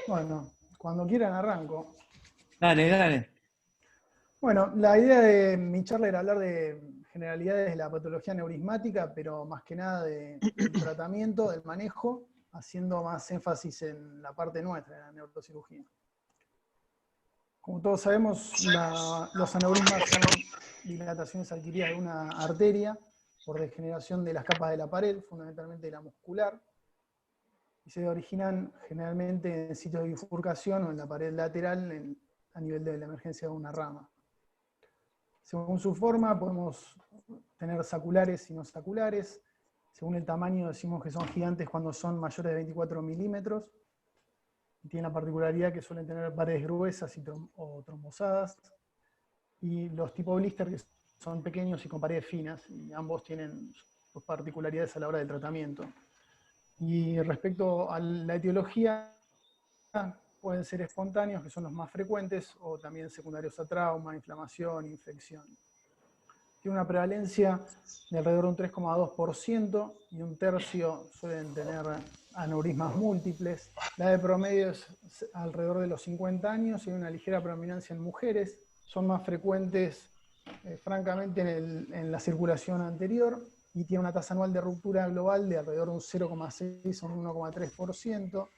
Bueno, cuando quieran arranco. Dale, dale. Bueno, la idea de mi charla era hablar de generalidades de la patología neurismática, pero más que nada del tratamiento, del manejo, haciendo más énfasis en la parte nuestra, en la neurocirugía. Como todos sabemos, los aneurismas son dilataciones adquiridas de una arteria por degeneración de las capas de la pared, fundamentalmente de la muscular, y se originan generalmente en sitios de bifurcación o en la pared lateral a nivel de la emergencia de una rama. Según su forma, podemos tener saculares y no saculares. Según el tamaño, decimos que son gigantes cuando son mayores de 24 milímetros. Y tienen la particularidad que suelen tener paredes gruesas o trombosadas. Y los tipo blister, que son pequeños y con paredes finas. Y ambos tienen sus particularidades a la hora del tratamiento. Y respecto a la etiología, pueden ser espontáneos, que son los más frecuentes, o también secundarios a trauma, inflamación, infección. Tiene una prevalencia de alrededor de un 3,2% y un tercio suelen tener aneurismas múltiples. La de promedio es alrededor de los 50 años y hay una ligera predominancia en mujeres. Son más frecuentes, francamente, en la circulación anterior y tiene una tasa anual de ruptura global de alrededor de un 0,6 o un 1,3%.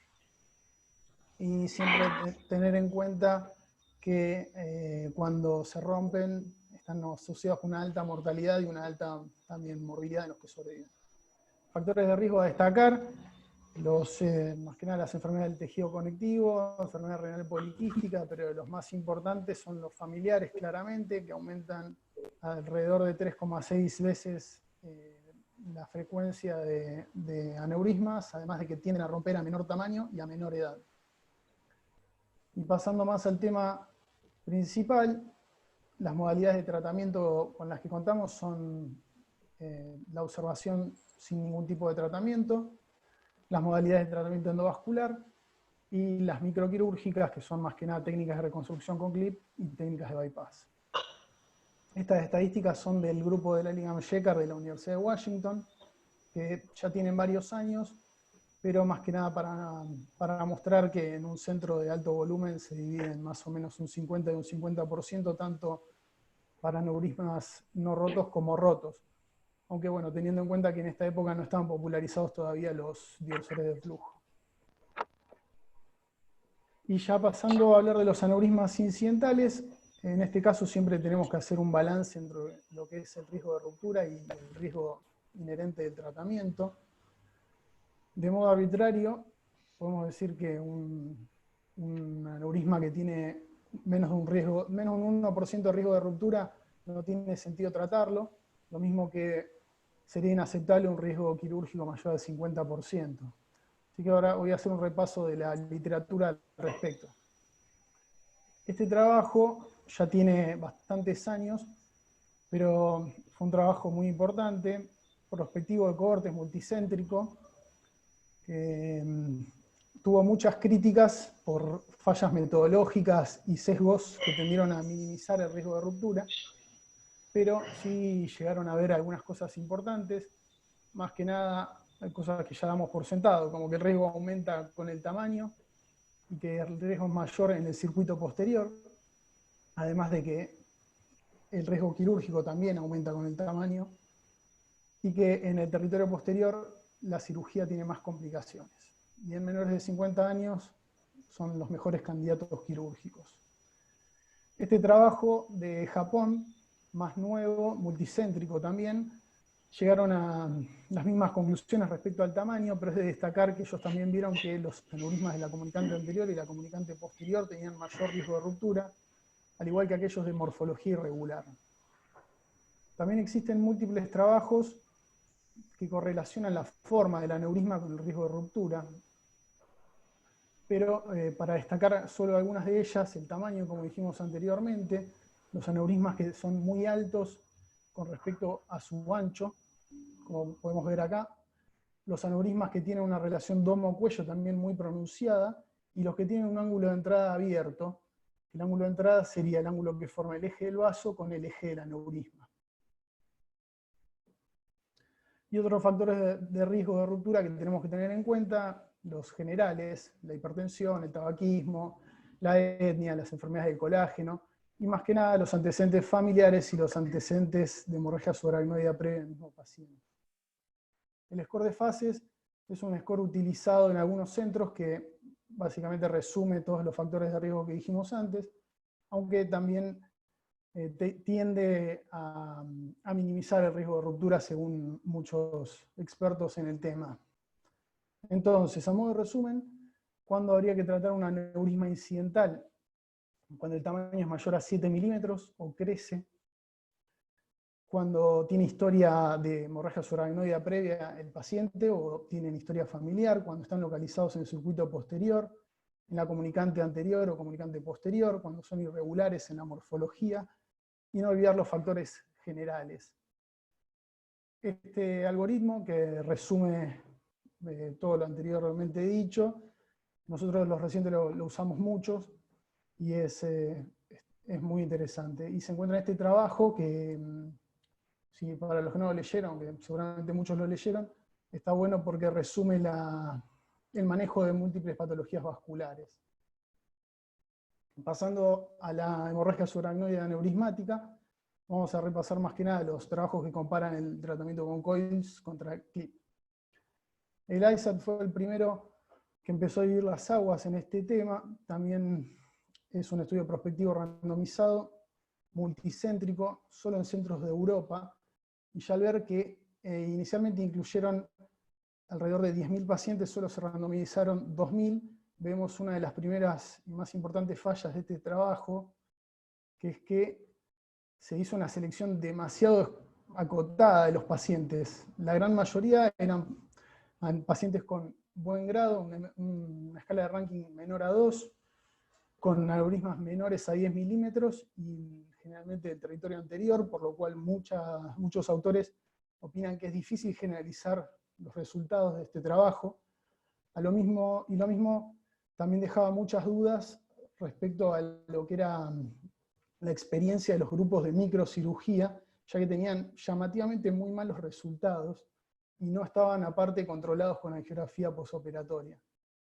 Y siempre tener en cuenta que cuando se rompen están asociados con una alta mortalidad y una alta también morbilidad en los que sobreviven. Factores de riesgo a destacar, más que nada las enfermedades del tejido conectivo, enfermedad renal poliquística, pero los más importantes son los familiares claramente, que aumentan alrededor de 3,6 veces la frecuencia de aneurismas, además de que tienden a romper a menor tamaño y a menor edad. Y pasando más al tema principal, las modalidades de tratamiento con las que contamos son la observación sin ningún tipo de tratamiento, las modalidades de tratamiento endovascular y las microquirúrgicas, que son más que nada técnicas de reconstrucción con clip y técnicas de bypass. Estas estadísticas son del grupo de Ellingham Sheckard de la Universidad de Washington, que ya tienen varios años, pero más que nada para mostrar que en un centro de alto volumen se dividen más o menos un 50 y un 50%, tanto para aneurismas no rotos como rotos. Aunque bueno, teniendo en cuenta que en esta época no estaban popularizados todavía los diursores de flujo. Y ya pasando a hablar de los aneurismas incidentales, en este caso siempre tenemos que hacer un balance entre lo que es el riesgo de ruptura y el riesgo inherente del tratamiento. De modo arbitrario, podemos decir que un aneurisma que tiene menos de un 1% de riesgo de ruptura no tiene sentido tratarlo, lo mismo que sería inaceptable un riesgo quirúrgico mayor al 50%. Así que ahora voy a hacer un repaso de la literatura al respecto. Este trabajo ya tiene bastantes años, pero fue un trabajo muy importante, prospectivo de cohortes, multicéntrico, que tuvo muchas críticas por fallas metodológicas y sesgos que tendieron a minimizar el riesgo de ruptura, pero sí llegaron a ver algunas cosas importantes, más que nada hay cosas que ya damos por sentado, como que el riesgo aumenta con el tamaño y que el riesgo es mayor en el circuito posterior, además de que el riesgo quirúrgico también aumenta con el tamaño y que en el territorio posterior la cirugía tiene más complicaciones. Y en menores de 50 años son los mejores candidatos quirúrgicos. Este trabajo de Japón, más nuevo, multicéntrico también, llegaron a las mismas conclusiones respecto al tamaño, pero es de destacar que ellos también vieron que los aneurismas de la comunicante anterior y la comunicante posterior tenían mayor riesgo de ruptura, al igual que aquellos de morfología irregular. También existen múltiples trabajos que correlacionan la forma del aneurisma con el riesgo de ruptura, pero para destacar solo algunas de ellas, el tamaño, como dijimos anteriormente, los aneurismas que son muy altos con respecto a su ancho, como podemos ver acá, los aneurismas que tienen una relación domo-cuello también muy pronunciada, y los que tienen un ángulo de entrada abierto. El ángulo de entrada sería el ángulo que forma el eje del vaso con el eje del aneurisma. Y otros factores de riesgo de ruptura que tenemos que tener en cuenta, los generales, la hipertensión, el tabaquismo, la etnia, las enfermedades del colágeno, y más que nada los antecedentes familiares y los antecedentes de hemorragia subaracnoidea previa en el mismo paciente. El score de fases es un score utilizado en algunos centros que básicamente resume todos los factores de riesgo que dijimos antes, aunque también tiende a minimizar el riesgo de ruptura según muchos expertos en el tema. Entonces, a modo de resumen, ¿cuándo habría que tratar un aneurisma incidental? Cuando el tamaño es mayor a 7 milímetros o crece, cuando tiene historia de hemorragia subaracnoidea previa el paciente o tienen historia familiar, cuando están localizados en el circuito posterior, en la comunicante anterior o comunicante posterior, cuando son irregulares en la morfología, y no olvidar los factores generales. Este algoritmo, que resume todo lo anteriormente dicho, nosotros los recientes lo usamos muchos y es muy interesante. Y se encuentra en este trabajo que, si para los que no lo leyeron, que seguramente muchos lo leyeron, está bueno porque resume el manejo de múltiples patologías vasculares. Pasando a la hemorragia subaracnoidea aneurismática, vamos a repasar más que nada los trabajos que comparan el tratamiento con coils contra clip. El ISAT fue el primero que empezó a vivir las aguas en este tema. También es un estudio prospectivo randomizado, multicéntrico, solo en centros de Europa. Y ya al ver que inicialmente incluyeron alrededor de 10.000 pacientes, solo se randomizaron 2.000, vemos una de las primeras y más importantes fallas de este trabajo, que es que se hizo una selección demasiado acotada de los pacientes. La gran mayoría eran pacientes con buen grado, una escala de ranking menor a 2, con aneurismas menores a 10 milímetros y generalmente del territorio anterior, por lo cual muchos autores opinan que es difícil generalizar los resultados de este trabajo. Lo mismo también dejaba muchas dudas respecto a lo que era la experiencia de los grupos de microcirugía, ya que tenían llamativamente muy malos resultados y no estaban aparte controlados con angiografía posoperatoria.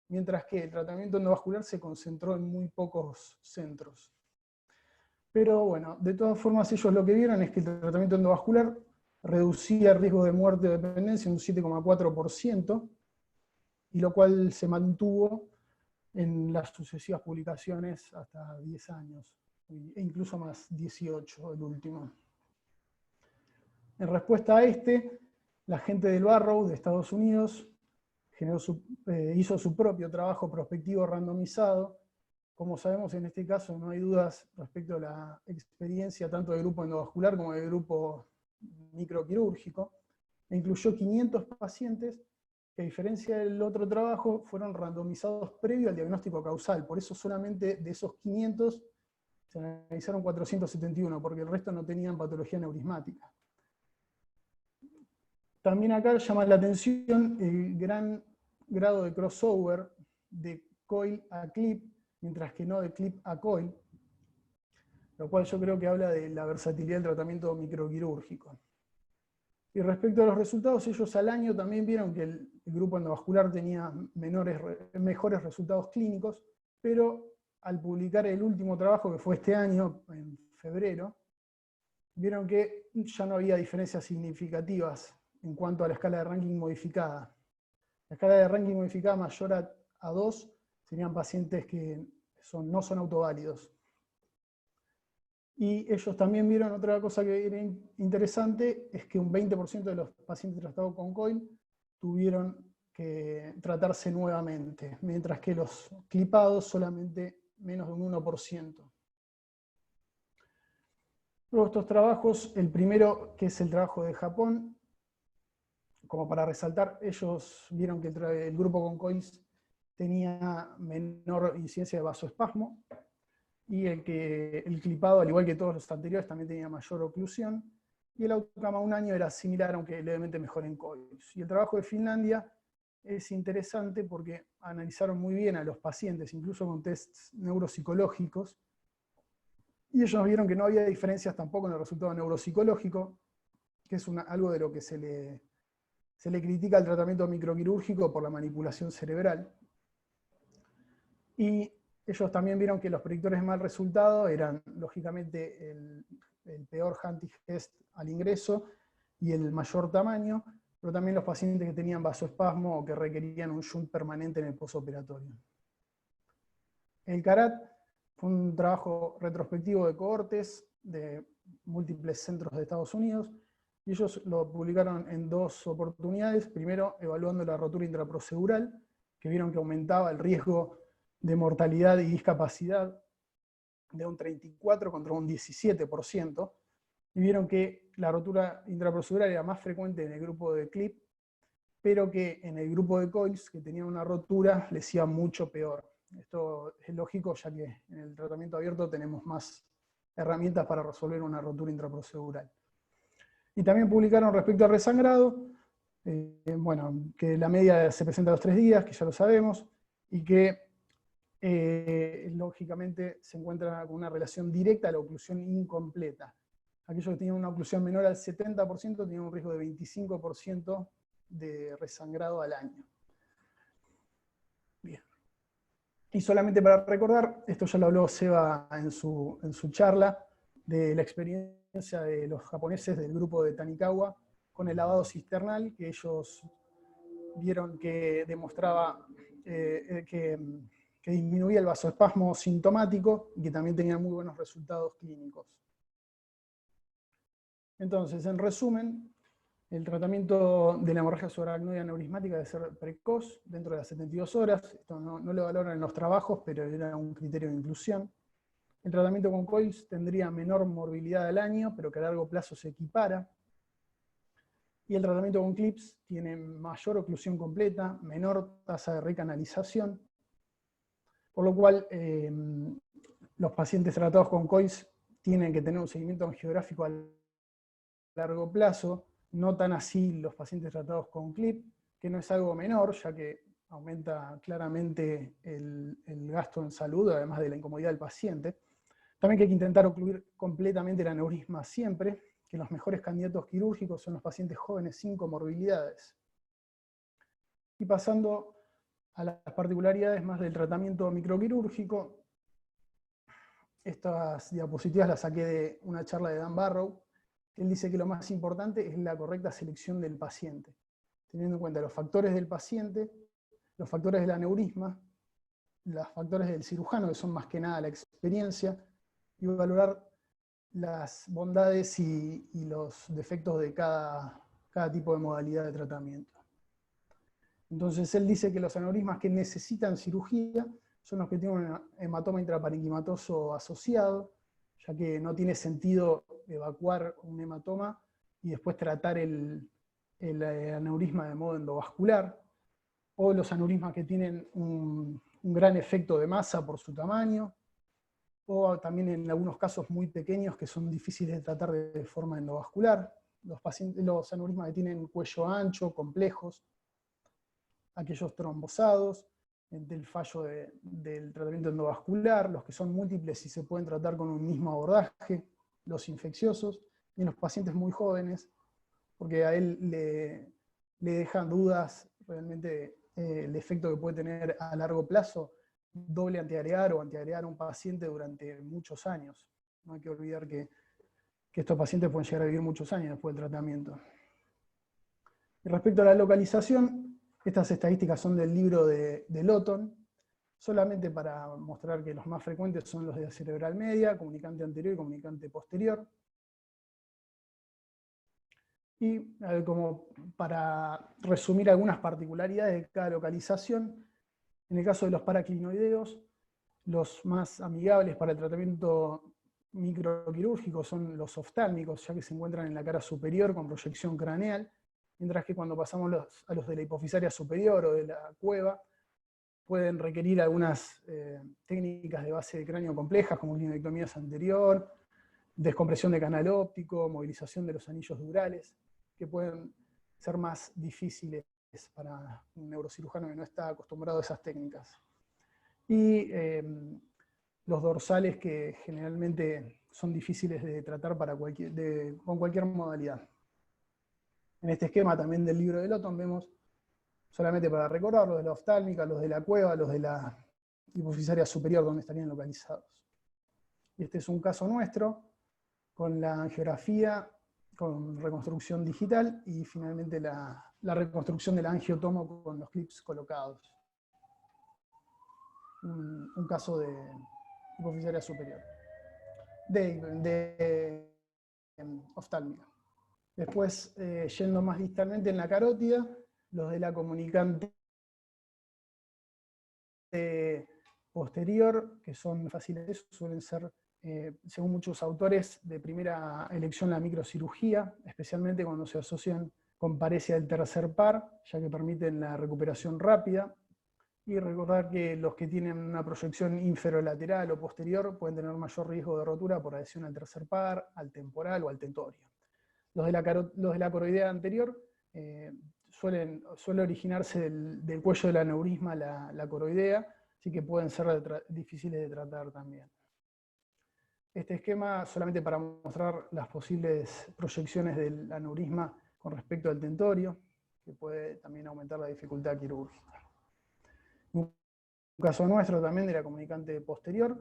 Mientras que el tratamiento endovascular se concentró en muy pocos centros. Pero bueno, de todas formas ellos lo que vieron es que el tratamiento endovascular reducía el riesgo de muerte o dependencia en un 7,4%, y lo cual se mantuvo en las sucesivas publicaciones hasta 10 años, e incluso más, 18 el último. En respuesta a la gente del Barrow de Estados Unidos hizo su propio trabajo prospectivo randomizado. Como sabemos, en este caso no hay dudas respecto a la experiencia tanto del grupo endovascular como del grupo microquirúrgico, e incluyó 500 pacientes que, a diferencia del otro trabajo, fueron randomizados previo al diagnóstico causal. Por eso solamente de esos 500 se analizaron 471, porque el resto no tenían patología aneurismática. También acá llama la atención el gran grado de crossover de coil a clip, mientras que no de clip a coil, lo cual yo creo que habla de la versatilidad del tratamiento microquirúrgico. Y respecto a los resultados, ellos al año también vieron que el grupo endovascular tenía mejores resultados clínicos, pero al publicar el último trabajo, que fue este año, en febrero, vieron que ya no había diferencias significativas en cuanto a la escala de ranking modificada. La escala de ranking modificada mayor a 2 serían pacientes que no son autoválidos. Y ellos también vieron otra cosa que era interesante, es que un 20% de los pacientes tratados con coil tuvieron que tratarse nuevamente, mientras que los clipados solamente menos de un 1%. Luego estos trabajos, el primero, que es el trabajo de Japón, como para resaltar, ellos vieron que el grupo con coils tenía menor incidencia de vasoespasmo, y el clipado, al igual que todos los anteriores, también tenía mayor oclusión, y el outcome a un año era similar, aunque levemente mejor en coils. Y el trabajo de Finlandia es interesante porque analizaron muy bien a los pacientes, incluso con tests neuropsicológicos, y ellos vieron que no había diferencias tampoco en el resultado neuropsicológico, que es algo de lo que se le Se le critica el tratamiento microquirúrgico por la manipulación cerebral. Y ellos también vieron que los predictores de mal resultado eran, lógicamente, el peor Hantig-Hest al ingreso y el mayor tamaño, pero también los pacientes que tenían vasoespasmo o que requerían un shunt permanente en el posoperatorio. El CARAT fue un trabajo retrospectivo de cohortes de múltiples centros de Estados Unidos, y ellos lo publicaron en 2 oportunidades. Primero, evaluando la rotura intraprocedural, que vieron que aumentaba el riesgo de mortalidad y discapacidad de un 34 contra un 17%, y vieron que la rotura intraprocedural era más frecuente en el grupo de CLIP, pero que en el grupo de COILS, que tenían una rotura, les iba mucho peor. Esto es lógico, ya que en el tratamiento abierto tenemos más herramientas para resolver una rotura intraprocedural. Y también publicaron respecto al resangrado, bueno, que la media se presenta a los 3 días, que ya lo sabemos, y que lógicamente se encuentra con una relación directa a la oclusión incompleta. Aquellos que tenían una oclusión menor al 70% tenían un riesgo de 25% de resangrado al año. Bien. Y solamente para recordar, esto ya lo habló Seba en su charla, de la experiencia de los japoneses del grupo de Tanikawa con el lavado cisternal, que ellos vieron que demostraba que disminuía el vasoespasmo sintomático y que también tenía muy buenos resultados clínicos. Entonces, en resumen, el tratamiento de la hemorragia subaracnoidea aneurismática debe ser precoz, dentro de las 72 horas. Esto no lo valoran en los trabajos, pero era un criterio de inclusión. El tratamiento con COILS tendría menor morbilidad al año, pero que a largo plazo se equipara. Y el tratamiento con CLIPS tiene mayor oclusión completa, menor tasa de recanalización, por lo cual los pacientes tratados con COILS tienen que tener un seguimiento angiográfico a largo plazo, no tan así los pacientes tratados con CLIP, que no es algo menor, ya que aumenta claramente el gasto en salud, además de la incomodidad del paciente. También que hay que intentar ocluir completamente el aneurisma siempre, que los mejores candidatos quirúrgicos son los pacientes jóvenes sin comorbilidades. Y pasando a las particularidades más del tratamiento microquirúrgico, estas diapositivas las saqué de una charla de Dan Barrow. Él dice que lo más importante es la correcta selección del paciente, teniendo en cuenta los factores del paciente, los factores del aneurisma, los factores del cirujano, que son más que nada la experiencia, y valorar las bondades y los defectos de cada tipo de modalidad de tratamiento. Entonces él dice que los aneurismas que necesitan cirugía son los que tienen un hematoma intraparenquimatoso asociado, ya que no tiene sentido evacuar un hematoma y después tratar el aneurisma de modo endovascular, o los aneurismas que tienen un gran efecto de masa por su tamaño, o también en algunos casos muy pequeños que son difíciles de tratar de forma endovascular, los aneurismas que tienen cuello ancho, complejos, aquellos trombosados, del fallo del tratamiento endovascular, los que son múltiples y se pueden tratar con un mismo abordaje, los infecciosos, y en los pacientes muy jóvenes, porque a él le dejan dudas realmente el efecto que puede tener a largo plazo doble antiagregar o antiagregar a un paciente durante muchos años. No hay que olvidar que estos pacientes pueden llegar a vivir muchos años después del tratamiento. Y respecto a la localización, estas estadísticas son del libro de Lotton, solamente para mostrar que los más frecuentes son los de cerebral media, comunicante anterior y comunicante posterior. Y como para resumir algunas particularidades de cada localización, en el caso de los paraclinoideos, los más amigables para el tratamiento microquirúrgico son los oftálmicos, ya que se encuentran en la cara superior con proyección craneal, mientras que cuando pasamos a los de la hipofisaria superior o de la cueva, pueden requerir algunas técnicas de base de cráneo complejas, como linodectomías anterior, descompresión de canal óptico, movilización de los anillos durales, que pueden ser más difíciles para un neurocirujano que no está acostumbrado a esas técnicas. Y los dorsales, que generalmente son difíciles de tratar con cualquier modalidad. En este esquema también del libro de Lotton vemos, solamente para recordar, los de la oftálmica, los de la cueva, los de la hipofisaria superior, donde estarían localizados. Y este es un caso nuestro, con la angiografía, con reconstrucción digital, y finalmente la reconstrucción del angiotomo con los clips colocados. Un caso de hipofisaria superior, de oftálmica. Después, yendo más distalmente en la carótida, los de la comunicante posterior, que son fáciles, suelen ser, según muchos autores, de primera elección la microcirugía, especialmente cuando se asocian con paresia del tercer par, ya que permiten la recuperación rápida. Y recordar que los que tienen una proyección inferolateral o posterior pueden tener mayor riesgo de rotura por adhesión al tercer par, al temporal o al tentorio. Los de la coroidea anterior suele originarse del cuello del aneurisma la coroidea, así que pueden ser difíciles de tratar también. Este esquema solamente para mostrar las posibles proyecciones del aneurisma con respecto al tentorio, que puede también aumentar la dificultad quirúrgica. Un caso nuestro también de la comunicante posterior,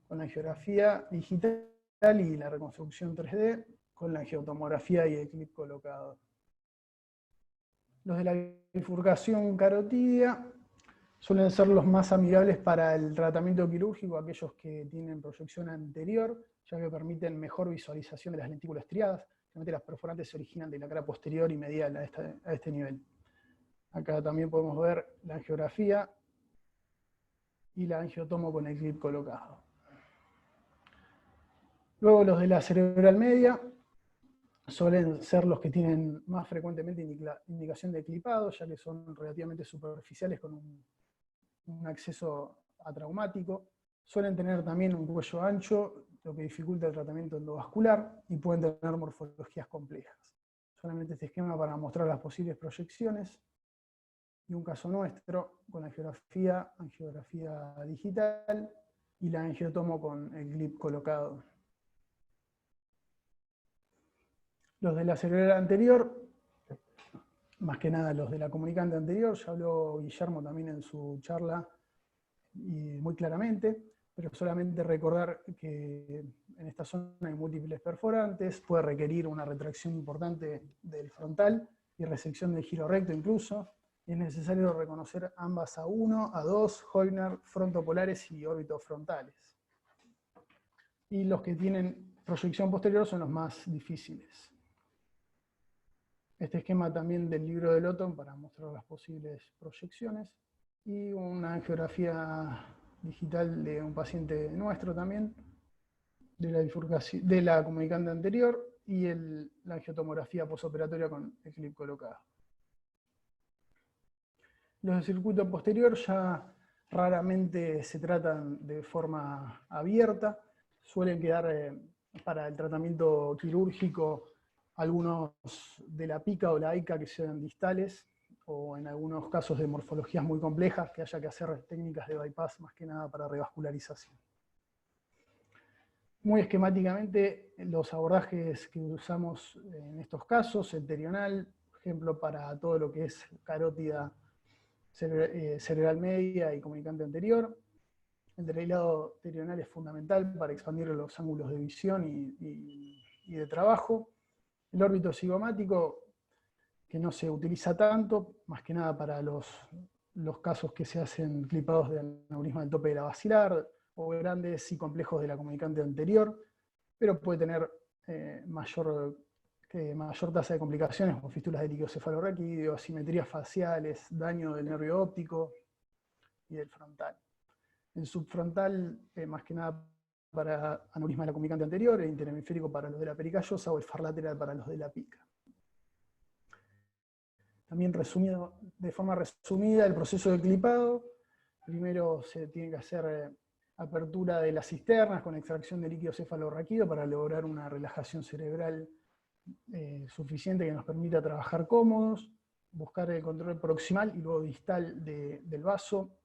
con la angiografía digital y la reconstrucción 3D, con la angiotomografía y el clip colocado. Los de la bifurcación carotidia suelen ser los más amigables para el tratamiento quirúrgico, aquellos que tienen proyección anterior, ya que permiten mejor visualización de las lentículas estriadas. Realmente las perforantes se originan de la cara posterior y medial a este nivel. Acá también podemos ver la angiografía y la angiotomo con el clip colocado. Luego los de la cerebral media suelen ser los que tienen más frecuentemente indicación de clipado, ya que son relativamente superficiales con un acceso atraumático. Suelen tener también un cuello ancho, lo que dificulta el tratamiento endovascular, y pueden tener morfologías complejas. Solamente este esquema para mostrar las posibles proyecciones. Y un caso nuestro, con la angiografía digital, y la angiotomo con el clip colocado. Los de la cerebral anterior, más que nada los de la comunicante anterior, ya habló Guillermo también en su charla, y muy claramente, pero solamente recordar que en esta zona hay múltiples perforantes, puede requerir una retracción importante del frontal y resección del giro recto incluso, y es necesario reconocer ambas A1, A2, Heubner, frontopolares y órbitos frontales. Y los que tienen proyección posterior son los más difíciles. Este esquema también del libro de Lotton para mostrar las posibles proyecciones, y una angiografía digital de un paciente nuestro también, de la comunicante anterior, y la angiotomografía posoperatoria con el clip colocado. Los de circuito posterior ya raramente se tratan de forma abierta, suelen quedar para el tratamiento quirúrgico algunos de la pica o la ICA que sean distales, o en algunos casos de morfologías muy complejas que haya que hacer técnicas de bypass más que nada para revascularización. Muy esquemáticamente, los abordajes que usamos en estos casos, el terional, ejemplo para todo lo que es carótida cerebral media y comunicante anterior. El deleilado terional es fundamental para expandir los ángulos de visión y de trabajo. El órbito cigomático, que no se utiliza tanto, más que nada para los casos que se hacen clipados de aneurisma del tope de la basilar, o grandes y complejos de la comunicante anterior, pero puede tener mayor tasa de complicaciones, como fístulas de líquido cefalorraquídeo, asimetrías faciales, daño del nervio óptico y del frontal. El subfrontal, más que nada para aneurisma de la comunicante anterior, el interhemisférico para los de la pericallosa, o el far lateral para los de la pica. También de forma resumida, el proceso de clipado. Primero se tiene que hacer apertura de las cisternas con extracción de líquido cefalorraquídeo para lograr una relajación cerebral suficiente que nos permita trabajar cómodos, buscar el control proximal y luego distal del vaso,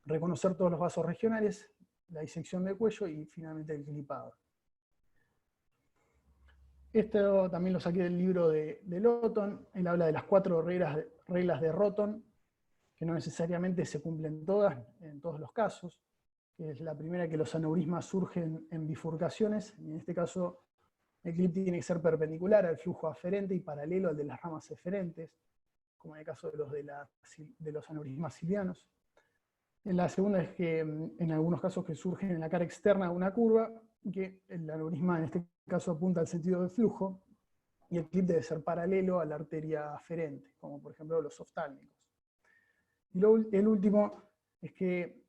reconocer todos los vasos regionales, la disección del cuello y finalmente el clipado. Esto también lo saqué del libro de Lawton. Él habla de las 4 reglas de Roton, que no necesariamente se cumplen todas en todos los casos. Que es la primera, que los aneurismas surgen en bifurcaciones, y en este caso el clip tiene que ser perpendicular al flujo aferente y paralelo al de las ramas eferentes, como en el caso de los aneurismas cilianos. La segunda es que en algunos casos que surgen en la cara externa de una curva, que el aneurisma en este caso apunta al sentido del flujo, y el clip debe ser paralelo a la arteria aferente, como por ejemplo los oftálmicos. Y el último es que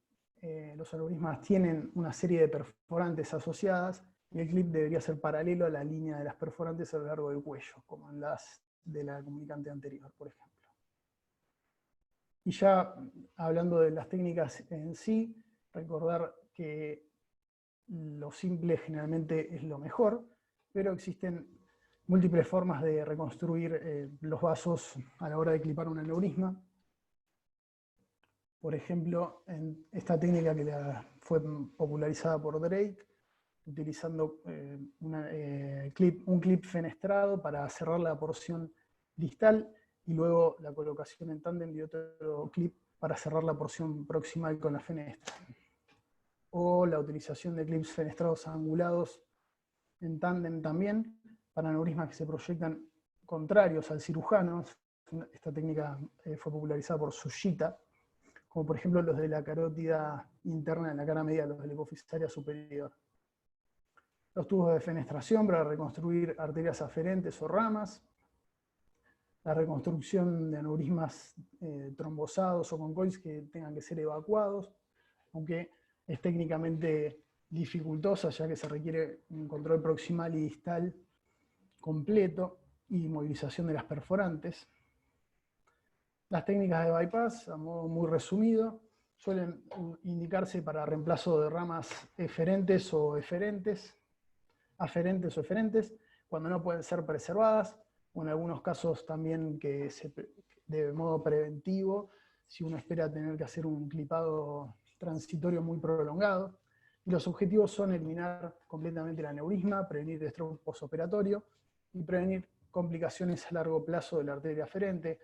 los aneurismas tienen una serie de perforantes asociadas, y el clip debería ser paralelo a la línea de las perforantes a lo largo del cuello, como en las de la comunicante anterior, por ejemplo. Y ya hablando de las técnicas en sí, recordar que lo simple generalmente es lo mejor, pero existen múltiples formas de reconstruir los vasos a la hora de clipar un aneurisma. Por ejemplo, en esta técnica que fue popularizada por Drake, utilizando un clip fenestrado para cerrar la porción distal, y luego la colocación en tándem de otro clip para cerrar la porción proximal con la fenestra. O la utilización de clips fenestrados angulados en tándem también, para aneurismas que se proyectan contrarios al cirujano. Esta técnica fue popularizada por Tsushita, como por ejemplo los de la carótida interna en la cara media, los de la hipofisaria superior. Los tubos de fenestración para reconstruir arterias aferentes o ramas, la reconstrucción de aneurismas trombosados o con coils que tengan que ser evacuados, aunque es técnicamente dificultosa, ya que se requiere un control proximal y distal completo y movilización de las perforantes. Las técnicas de bypass, a modo muy resumido, suelen indicarse para reemplazo de ramas aferentes o eferentes, cuando no pueden ser preservadas, o en algunos casos también de modo preventivo, si uno espera tener que hacer un clipado transitorio muy prolongado. Y los objetivos son eliminar completamente el aneurisma, prevenir el stroke postoperatorio y prevenir complicaciones a largo plazo de la arteria aferente,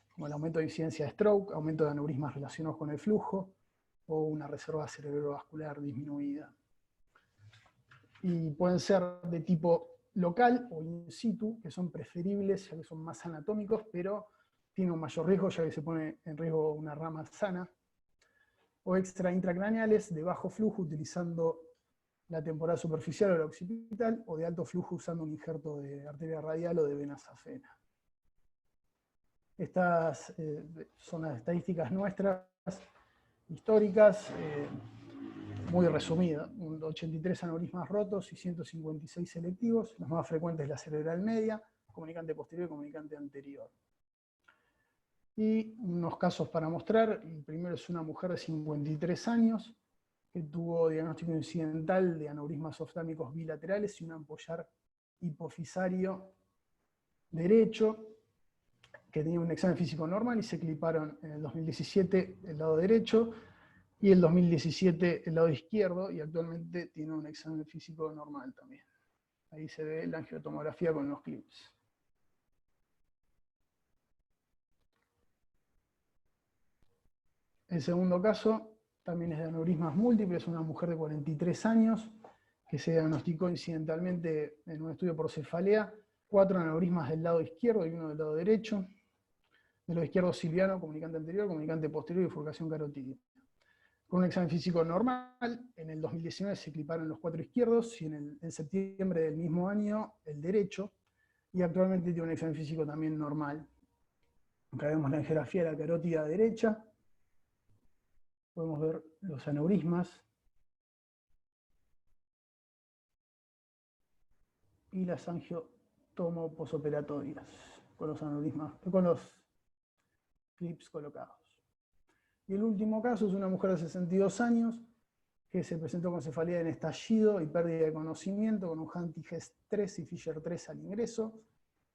como el aumento de incidencia de stroke, aumento de aneurismas relacionados con el flujo, o una reserva cerebrovascular disminuida. Y pueden ser de tipo local o in situ, que son preferibles, ya que son más anatómicos, pero tienen un mayor riesgo, ya que se pone en riesgo una rama sana. O extra intracraneales de bajo flujo, utilizando la temporal superficial o la occipital, o de alto flujo usando un injerto de arteria radial o de vena safena. Estas son las estadísticas nuestras, históricas, muy resumida. 83 aneurismas rotos y 156 selectivos. Los más frecuentes la cerebral media, comunicante posterior y comunicante anterior. Y unos casos para mostrar. El primero es una mujer de 53 años que tuvo diagnóstico incidental de aneurismas oftálmicos bilaterales y un ampollar hipofisario derecho, que tenía un examen físico normal, y se cliparon en el 2017 el lado derecho y el 2017 el lado izquierdo, y actualmente tiene un examen físico normal también. Ahí se ve la angiotomografía con los clips. El segundo caso también es de aneurismas múltiples, una mujer de 43 años que se diagnosticó incidentalmente en un estudio por cefalea, 4 aneurismas del lado izquierdo y 1 del lado derecho. Del lado izquierdo siliano, comunicante anterior, comunicante posterior y bifurcación carotídea. Con un examen físico normal, en el 2019 se cliparon los 4 izquierdos y en septiembre del mismo año el derecho, y actualmente tiene un examen físico también normal. Acá vemos la angiografía de la carótida derecha, podemos ver los aneurismas y las angiotomoposoperatorias con los aneurismas, con los clips colocados. Y el último caso es una mujer de 62 años que se presentó con cefalea en estallido y pérdida de conocimiento, con un Hantigest 3 y Fisher 3 al ingreso.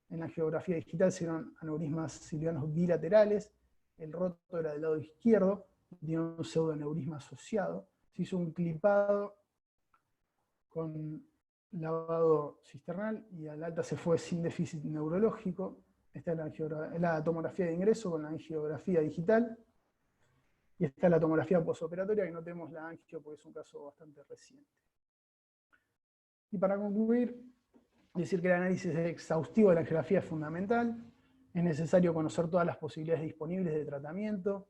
En la geografía digital se dieron aneurismas cilianos bilaterales, el roto era del lado izquierdo, tenía un pseudoaneurisma asociado. Se hizo un clipado con lavado cisternal y al alta se fue sin déficit neurológico. Esta es la tomografía de ingreso con la angiografía digital. Y esta es la tomografía postoperatoria, que no tenemos la angio porque es un caso bastante reciente. Y para concluir, decir que el análisis exhaustivo de la angiografía es fundamental. Es necesario conocer todas las posibilidades disponibles de tratamiento.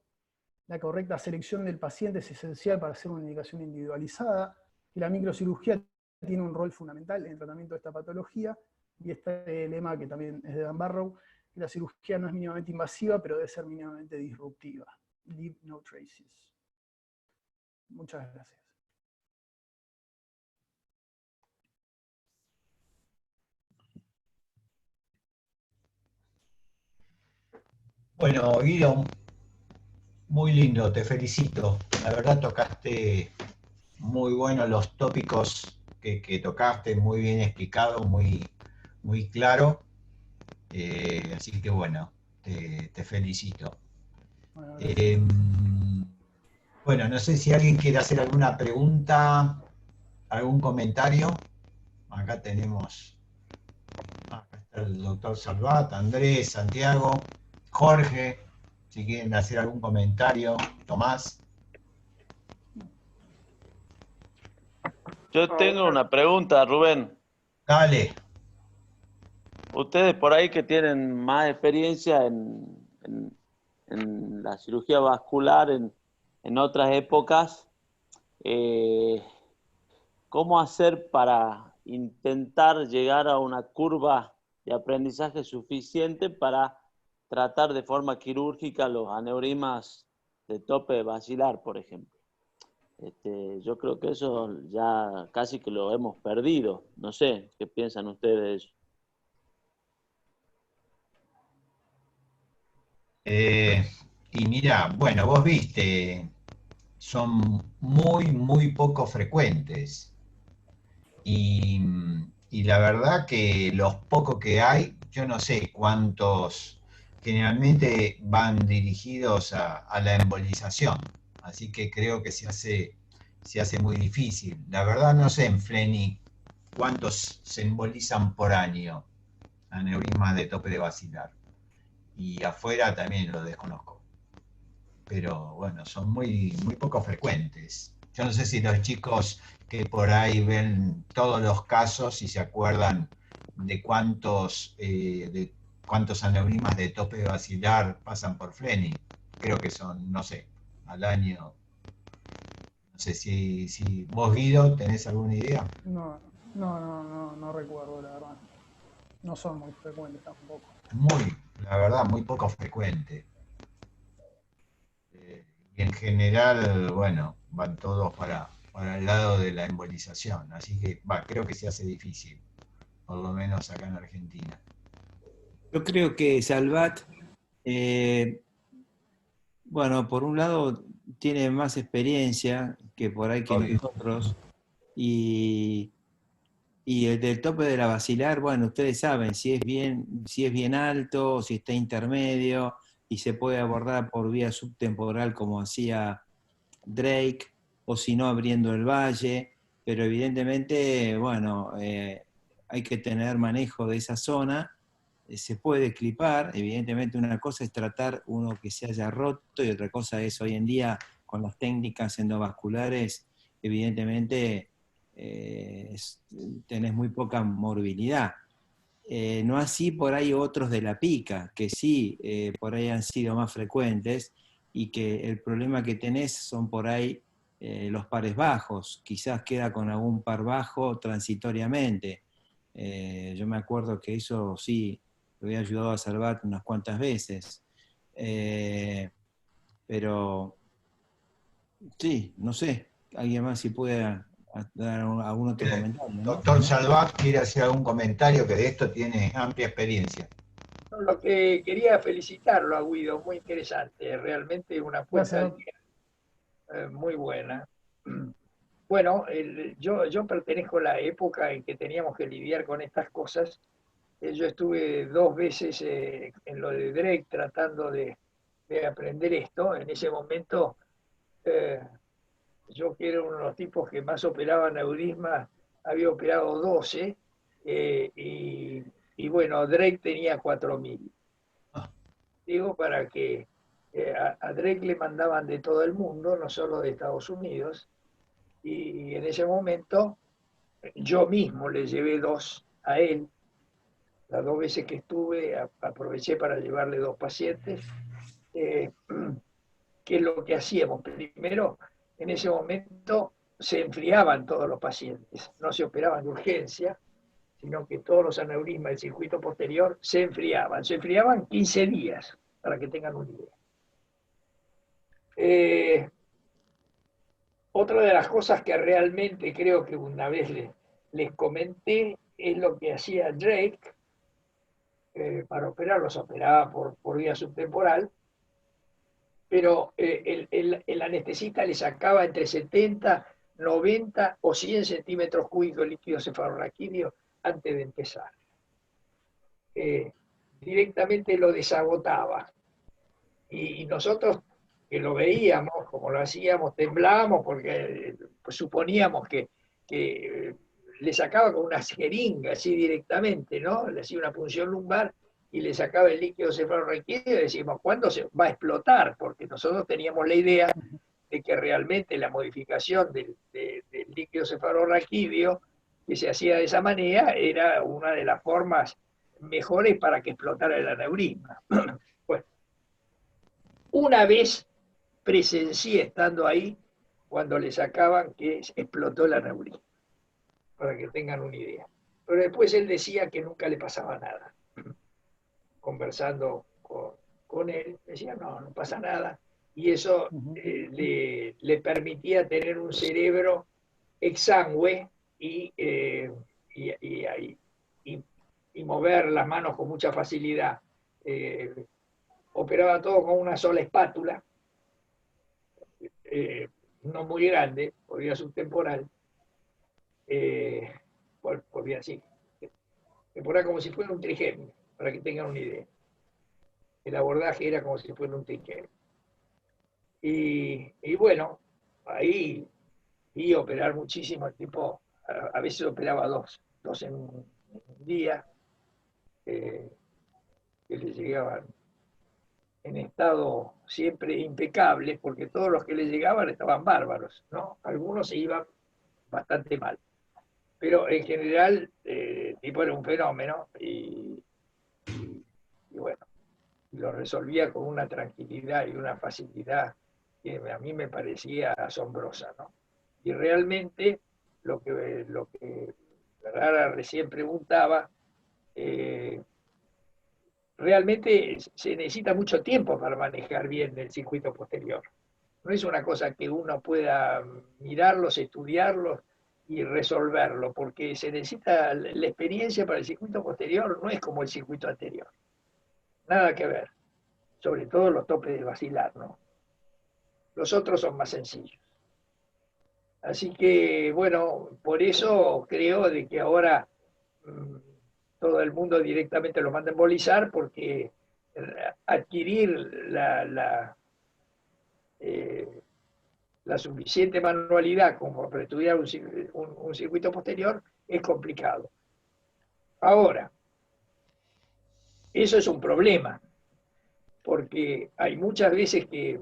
La correcta selección del paciente es esencial para hacer una indicación individualizada. Y la microcirugía tiene un rol fundamental en el tratamiento de esta patología. Y este lema, que también es de Dan Barrow, que la cirugía no es mínimamente invasiva, pero debe ser mínimamente disruptiva. Leave no traces. Muchas gracias. Bueno, Guido, muy lindo, te felicito. La verdad tocaste muy buenos los tópicos que tocaste, muy bien explicado, muy claro. Así que bueno, te felicito. Bueno, gracias. Eh, bueno, no sé si alguien quiere hacer alguna pregunta, algún comentario. Acá tenemos, acá está el doctor Salvat, Andrés, Santiago, Jorge, si quieren hacer algún comentario, Tomás. Yo tengo una pregunta, Rubén. Dale. Ustedes por ahí que tienen más experiencia en la cirugía vascular en otras épocas, eh, ¿cómo hacer para intentar llegar a una curva de aprendizaje suficiente para tratar de forma quirúrgica los aneurismas de tope basilar, por ejemplo? Yo creo que eso ya casi que lo hemos perdido. No sé, ¿qué piensan ustedes de eso? Eh, y mira, bueno, vos viste, son muy poco frecuentes. Y, y la verdad que los pocos que hay, yo no sé cuántos generalmente van dirigidos a la embolización. Así que creo que se hace muy difícil. La verdad no sé en Fleni cuántos se embolizan por año aneurismas de tope de basilar. Y afuera también lo desconozco. Pero bueno, son muy poco frecuentes. Yo no sé si los chicos que por ahí ven todos los casos y se acuerdan de cuántos aneurismas de tope basilar pasan por Fleni. Creo que son, no sé, al año. No sé si vos, Guido, tenés alguna idea. No recuerdo, la verdad. No son muy frecuentes tampoco. La verdad, muy poco frecuente. Y en general, bueno, van todos para el lado de la embolización. Así que, creo que se hace difícil, por lo menos acá en Argentina. Yo creo que Salvat, eh, bueno, por un lado tiene más experiencia que por ahí que Obvio. nosotros, y, y el del tope de la basilar, bueno, ustedes saben si es bien alto, si está intermedio, y se puede abordar por vía subtemporal como hacía Drake, o si no abriendo el valle, pero evidentemente, bueno, hay que tener manejo de esa zona. Se puede clipar, evidentemente una cosa es tratar uno que se haya roto y otra cosa es hoy en día con las técnicas endovasculares, evidentemente tenés muy poca morbilidad. No así por ahí otros de la pica, que sí, por ahí han sido más frecuentes y que el problema que tenés son por ahí los pares bajos, quizás queda con algún par bajo transitoriamente. Yo me acuerdo que eso sí, lo había ayudado a salvar unas cuantas veces. Eh, pero sí, no sé, alguien más si puede dar algún otro comentario, ¿no? Doctor Salvat quiere hacer algún comentario que de esto tiene amplia experiencia. No, lo que quería felicitarlo a Guido, muy interesante, realmente una puesta Gracias, al Doc. día muy buena. Bueno, yo pertenezco a la época en que teníamos que lidiar con estas cosas. Yo estuve 2 veces en lo de Drake tratando de aprender esto. En ese momento, eh, yo que era uno de los tipos que más operaba aneurismas, había operado 12, y bueno, Drake tenía 4.000. Digo, para que a Drake le mandaban de todo el mundo, no solo de Estados Unidos, y en ese momento yo mismo le llevé 2 a él. Las 2 veces que estuve, aproveché para llevarle 2 pacientes. ¿Qué es lo que hacíamos? Primero, en ese momento se enfriaban todos los pacientes, no se operaban de urgencia, sino que todos los aneurismas del circuito posterior se enfriaban 15 días, para que tengan una idea. Otra de las cosas que realmente creo que una vez les comenté es lo que hacía Drake. Para operar, los operaba por vía subtemporal, pero el anestesista le sacaba entre 70, 90 o 100 centímetros cúbicos de líquido cefalorraquídeo antes de empezar. Directamente lo desagotaba. Y nosotros que lo veíamos, como lo hacíamos, temblábamos porque pues, suponíamos que le sacaba con una jeringa así directamente, ¿no? Le hacía una punción lumbar y le sacaba el líquido cefalorraquídeo y decimos, ¿cuándo se va a explotar? Porque nosotros teníamos la idea de que realmente la modificación del líquido cefalorraquídeo que se hacía de esa manera era una de las formas mejores para que explotara el aneurisma. Bueno, una vez presencié estando ahí cuando le sacaban que explotó el aneurisma, para que tengan una idea. Pero después él decía que nunca le pasaba nada. Conversando con él, decía, no pasa nada. Y eso le permitía tener un cerebro exangüe y mover las manos con mucha facilidad. Operaba todo con una sola espátula, no muy grande, por vía subtemporal, por vía así. Temporal como si fuera un trigémino, para que tengan una idea. El abordaje era como si fuera un trigémino. Y bueno, ahí vi operar muchísimo. El tipo, a veces operaba dos en un día, que le llegaban en estado siempre impecable, porque todos los que le llegaban estaban bárbaros, ¿no? Algunos se iban bastante mal. Pero en general, el tipo era un fenómeno y bueno, lo resolvía con una tranquilidad y una facilidad que a mí me parecía asombrosa, ¿no? Y realmente lo que Rara recién preguntaba, realmente se necesita mucho tiempo para manejar bien el circuito posterior. No es una cosa que uno pueda mirarlos, estudiarlos y resolverlo, porque se necesita la experiencia para el circuito posterior, no es como el circuito anterior. Nada que ver, sobre todo los topes de basilar, ¿no? Los otros son más sencillos. Así que, bueno, por eso creo de que ahora todo el mundo directamente lo manda a embolizar, porque adquirir la suficiente manualidad como para estudiar un circuito posterior es complicado. Ahora, eso es un problema, porque hay muchas veces que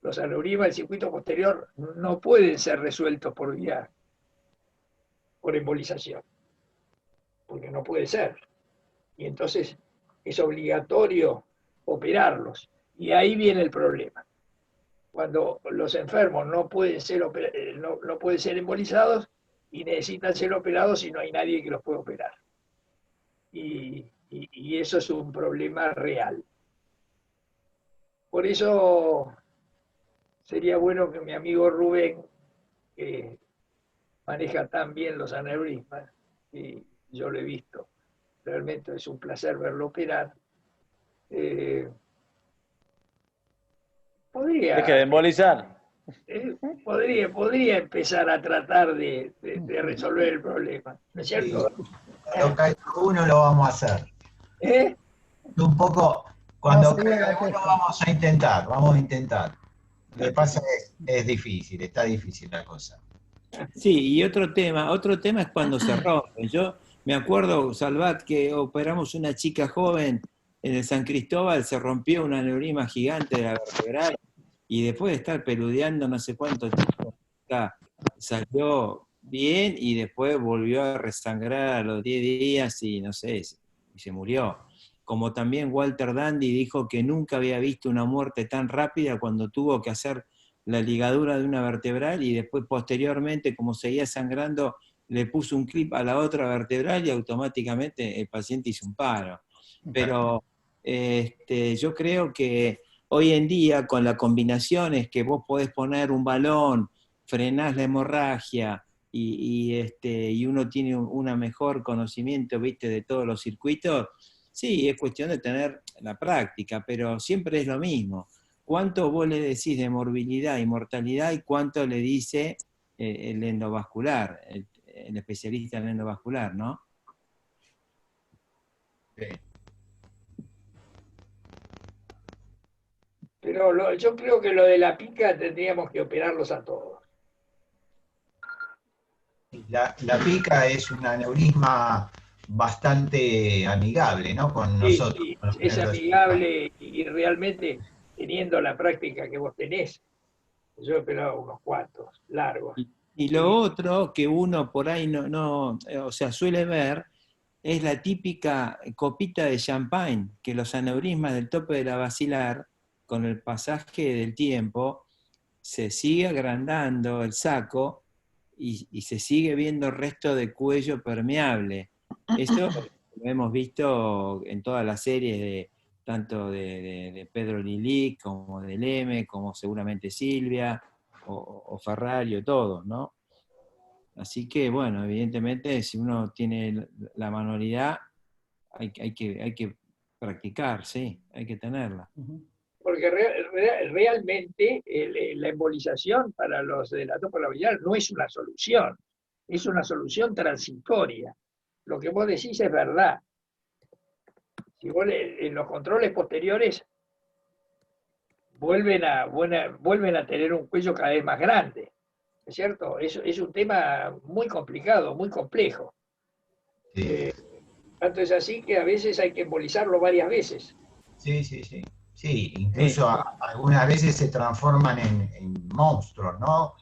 los aneurismas del circuito posterior no pueden ser resueltos por embolización, porque no puede ser. Y entonces es obligatorio operarlos. Y ahí viene el problema. Cuando los enfermos no pueden ser embolizados y necesitan ser operados y no hay nadie que los pueda operar. Y eso es un problema real. Por eso sería bueno que mi amigo Rubén, que maneja tan bien los aneurismas, y yo lo he visto, realmente es un placer verlo operar, Deje de embolizar. podría empezar a tratar de resolver el problema, ¿no es cierto? Cuando caiga uno lo vamos a hacer. ¿Eh? Un poco, cuando No, sí, caiga uno vamos a intentar. Lo que pasa es difícil, está difícil la cosa. Sí, y otro tema es cuando se rompe. Yo me acuerdo, Salvat, que operamos una chica joven en el San Cristóbal, se rompió un aneurisma gigante de la vertebral y después de estar peludeando no sé cuánto tiempo, salió bien y después volvió a resangrar a los 10 días y no sé, y se murió. Como también Walter Dandy dijo que nunca había visto una muerte tan rápida cuando tuvo que hacer la ligadura de una vertebral y después posteriormente, como seguía sangrando, le puso un clip a la otra vertebral y automáticamente el paciente hizo un paro. Pero yo creo que hoy en día, con la combinación es que vos podés poner un balón, frenás la hemorragia y uno tiene un mejor conocimiento, ¿viste?, de todos los circuitos. Sí, es cuestión de tener la práctica, pero siempre es lo mismo. ¿Cuánto vos le decís de morbilidad y mortalidad y cuánto le dice el endovascular, el especialista en endovascular, ¿no? Sí. Pero yo creo que lo de la pica tendríamos que operarlos a todos. La pica es un aneurisma bastante amigable, ¿no? Con Sí, nosotros, sí, con los es neurocirujanos. amigable y realmente teniendo la práctica que vos tenés, yo he operado unos cuantos, largos. Y lo Y otro que uno por ahí o sea, suele ver, es la típica copita de champagne, que los aneurismas del tope de la basilar, con el pasaje del tiempo, se sigue agrandando el saco y se sigue viendo resto de cuello permeable. Eso lo hemos visto en todas las series tanto de Pedro Lilic, como de Leme, como seguramente Silvia, o Ferrari, o todos, ¿no? Así que, bueno, evidentemente, si uno tiene la manualidad, hay que practicar, sí, hay que tenerla. porque realmente la embolización para los de la topo labial no es una solución, es una solución transitoria. Lo que vos decís es verdad. Si vos en los controles posteriores vuelven a tener un cuello cada vez más grande, ¿es cierto? Es un tema muy complicado, muy complejo. Sí, Tanto es así que a veces hay que embolizarlo varias veces. sí, sí, sí. Sí, incluso algunas veces se transforman en monstruos, ¿no?